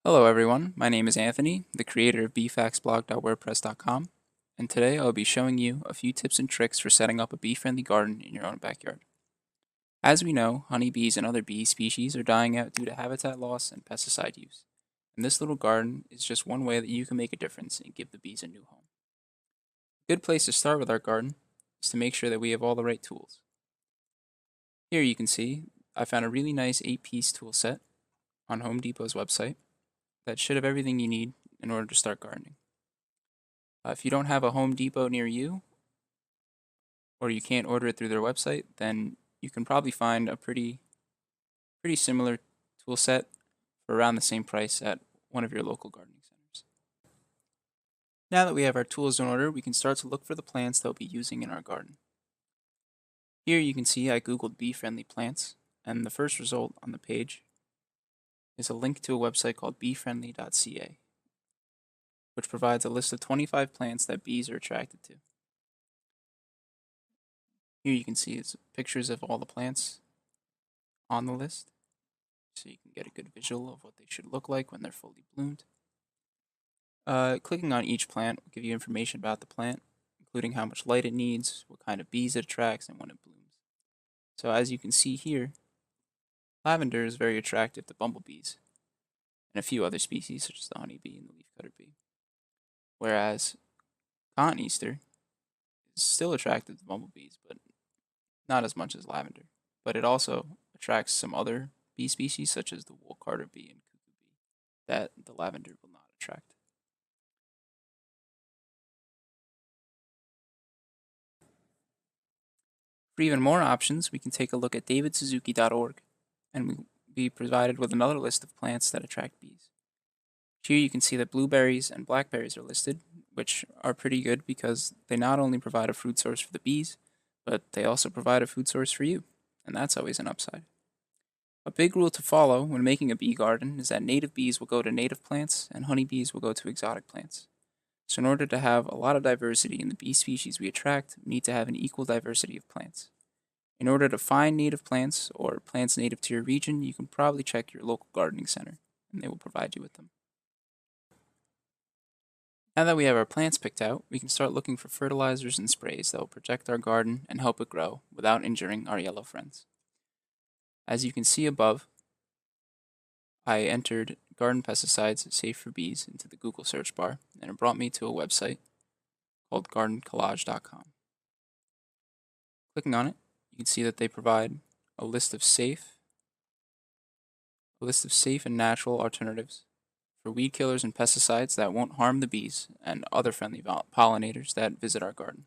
Hello everyone, my name is Anthony, the creator of bfaxblog.wordpress.com, and today I'll be showing you a few tips and tricks for setting up a bee-friendly garden in your own backyard. As we know, honeybees and other bee species are dying out due to habitat loss and pesticide use, and this little garden is just one way that you can make a difference and give the bees a new home. A good place to start with our garden is to make sure that we have all the right tools. Here you can see I found a really nice 8-piece tool set on Home Depot's website that should have everything you need in order to start gardening. If you don't have a Home Depot near you, or you can't order it through their website, then you can probably find a pretty similar tool set for around the same price at one of your local gardening centers. Now that we have our tools in order, we can start to look for the plants that we'll be using in our garden. Here you can see I googled bee-friendly plants, and the first result on the page is a link to a website called beefriendly.ca, which provides a list of 25 plants that bees are attracted to. Here you can see it's pictures of all the plants on the list, so you can get a good visual of what they should look like when they're fully bloomed. Clicking on each plant will give you information about the plant, including how much light it needs, what kind of bees it attracts, and when it blooms. So as you can see here, lavender is very attractive to bumblebees and a few other species such as the honeybee and the leafcutter bee. Whereas cotton Easter is still attractive to bumblebees, but not as much as lavender. But it also attracts some other bee species such as the wool carder bee and cuckoo bee that the lavender will not attract. For even more options, we can take a look at davidsuzuki.org, and we'll be provided with another list of plants that attract bees. Here you can see that blueberries and blackberries are listed, which are pretty good because they not only provide a food source for the bees, but they also provide a food source for you, and that's always an upside. A big rule to follow when making a bee garden is that native bees will go to native plants and honeybees will go to exotic plants. So in order to have a lot of diversity in the bee species we attract, we need to have an equal diversity of plants. In order to find native plants or plants native to your region, you can probably check your local gardening center, and they will provide you with them. Now that we have our plants picked out, we can start looking for fertilizers and sprays that will protect our garden and help it grow without injuring our yellow friends. As you can see above, I entered garden pesticides safe for bees into the Google search bar, and it brought me to a website called gardencollage.com. Clicking on it, you can see that they provide a list of safe and natural alternatives for weed killers and pesticides that won't harm the bees and other friendly pollinators that visit our garden.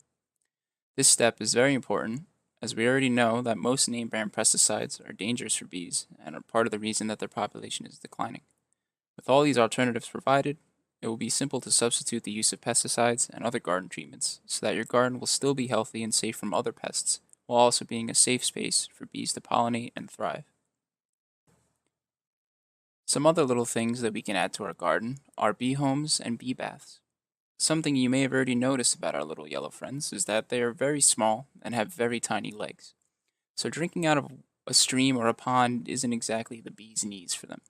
This step is very important, as we already know that most name-brand pesticides are dangerous for bees and are part of the reason that their population is declining. With all these alternatives provided, it will be simple to substitute the use of pesticides and other garden treatments so that your garden will still be healthy and safe from other pests, while also being a safe space for bees to pollinate and thrive. Some other little things that we can add to our garden are bee homes and bee baths. Something you may have already noticed about our little yellow friends is that they are very small and have very tiny legs. So drinking out of a stream or a pond isn't exactly the bees' needs for them.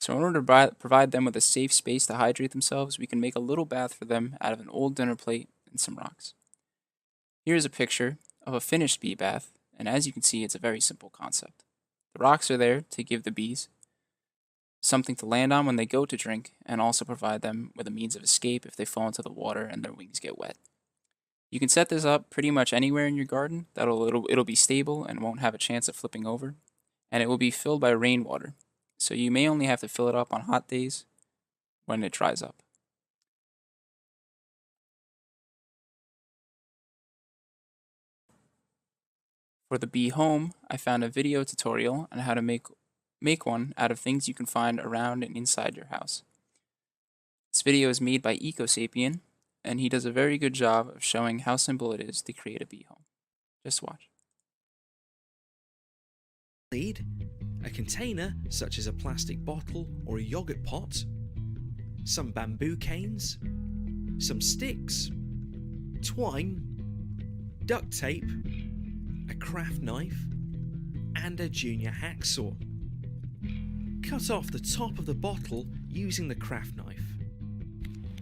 So in order to provide them with a safe space to hydrate themselves, we can make a little bath for them out of an old dinner plate and some rocks. Here's a picture of a finished bee bath, and as you can see, it's a very simple concept. The rocks are there to give the bees something to land on when they go to drink, and also provide them with a means of escape if they fall into the water and their wings get wet. You can set this up pretty much anywhere in your garden. It'll be stable and won't have a chance of flipping over, and it will be filled by rainwater, so you may only have to fill it up on hot days when it dries up. For the bee home, I found a video tutorial on how to make one out of things you can find around and inside your house. This video is made by EcoSapien, and he does a very good job of showing how simple it is to create a bee home. Just watch. Need a container such as a plastic bottle or a yogurt pot, some bamboo canes, some sticks, twine, duct tape, a craft knife, and a junior hacksaw. cut off the top of the bottle using the craft knife.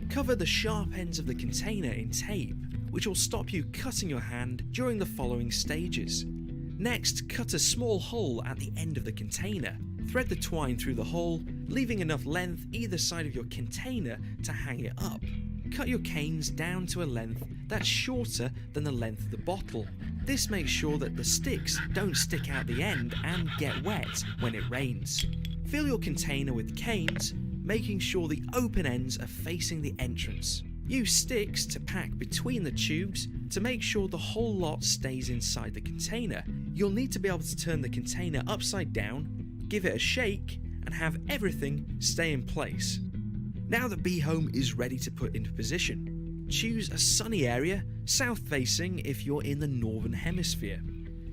Cover the sharp ends of the container in tape, which will stop you cutting your hand during the following stages. Next, cut a small hole at the end of the container. Thread the twine through the hole, leaving enough length either side of your container to hang it up. Cut your canes down to a length that's shorter than the length of the bottle. This makes sure that the sticks don't stick out the end and get wet when it rains. Fill your container with canes, making sure the open ends are facing the entrance. Use sticks to pack between the tubes to make sure the whole lot stays inside the container. You'll need to be able to turn the container upside down, give it a shake, and have everything stay in place. Now the bee home is ready to put into position. Choose a sunny area, south facing if you're in the northern hemisphere.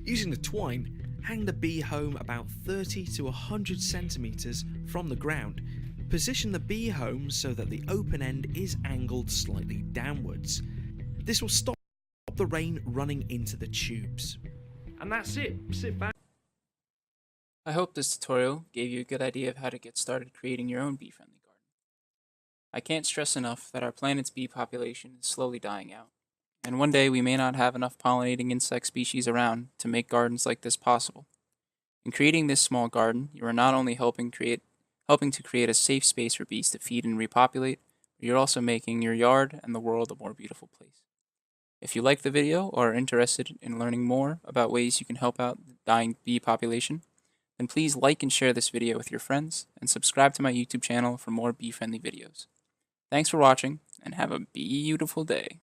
Using the twine, hang the bee home about 30 to 100 centimeters from the ground. Position the bee home so that the open end is angled slightly downwards. This will stop the rain running into the tubes. And that's it. Sit back. I hope this tutorial gave you a good idea of how to get started creating your own bee-friendly garden. I can't stress enough that our planet's bee population is slowly dying out, and one day we may not have enough pollinating insect species around to make gardens like this possible. In creating this small garden, you are not only helping to create a safe space for bees to feed and repopulate, but you're also making your yard and the world a more beautiful place. If you liked the video or are interested in learning more about ways you can help out the dying bee population, then please like and share this video with your friends and subscribe to my YouTube channel for more bee-friendly videos. Thanks for watching and have a beautiful day.